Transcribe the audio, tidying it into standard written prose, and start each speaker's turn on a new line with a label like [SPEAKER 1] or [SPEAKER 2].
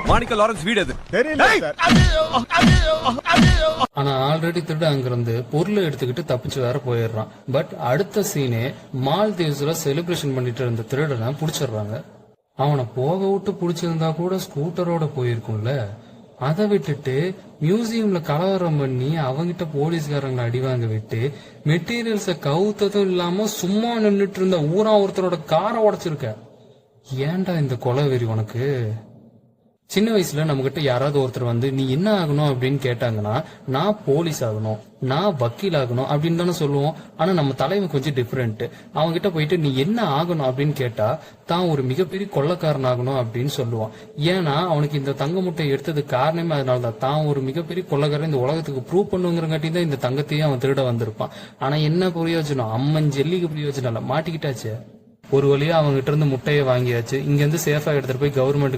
[SPEAKER 1] மாணிக்க Lawrence வீடு அது
[SPEAKER 2] தெரியல சார்.
[SPEAKER 3] ஆனா ஆல்ரெடி திருட அங்கிருந்து பொருளை எடுத்துக்கிட்டு தப்பிச்சு வேற போயிடுறான். பட் அடுத்த சீனே மால்தீவ்ஸ்ல செலிப்ரேஷன் பண்ணிட்டு இருந்த திருடனை புடிச்சிடுறாங்க. அவனை போக விட்டு புடிச்சிருந்தா கூட ஸ்கூட்டரோட போயிருக்கும்ல. அதை விட்டுட்டு மியூசியம்ல கலவரம் பண்ணி அவங்கிட்ட போலீஸ்காரங்களை அடி வாங்க விட்டு மெட்டீரியல்ஸ கவுத்ததும் இல்லாம சும்மா நின்றுட்டு இருந்த ஊரா ஒருத்தரோட காரை உடைச்சிருக்க. ஏன்டா இந்த கொலை வெறி உனக்கு? சின்ன வயசுல நம்ம கிட்ட யாராவது ஒருத்தர் வந்து நீ என்ன ஆகணும் அப்படின்னு கேட்டாங்கன்னா நான் போலீஸ் ஆகணும், நான் வக்கீல் ஆகணும் அப்படின்னு தானே சொல்லுவோம். ஆனா நம்ம தலைவன் கொஞ்சம் டிஃபரெண்ட். அவங்க கிட்ட போயிட்டு நீ என்ன ஆகணும் அப்படின்னு கேட்டா தான் ஒரு மிகப்பெரிய கொள்ளைக்காரன் ஆகணும் அப்படின்னு சொல்லுவான். ஏன்னா அவனுக்கு இந்த தங்க முட்டை எடுத்ததுக்கு காரணமே அதனாலதான். தான் ஒரு மிகப்பெரிய கொள்ளைக்காரன் இந்த உலகத்துக்கு ப்ரூவ் பண்ணுங்கிறங்காட்டி தான் இந்த தங்கத்தையும் அவன் திருட வந்திருப்பான். ஆனா என்ன பிரயோஜனம்? அம்மன் ஜெல்லிக்கு பிரயோஜனம் இல்ல, மாட்டிக்கிட்டாச்சு. ஒரு வழியா அவங்க கிட்ட இருந்து முட்டையை வாங்கியாச்சு. இங்க இருந்து சேஃபா எடுத்துட்டு போய் கவர்மெண்ட்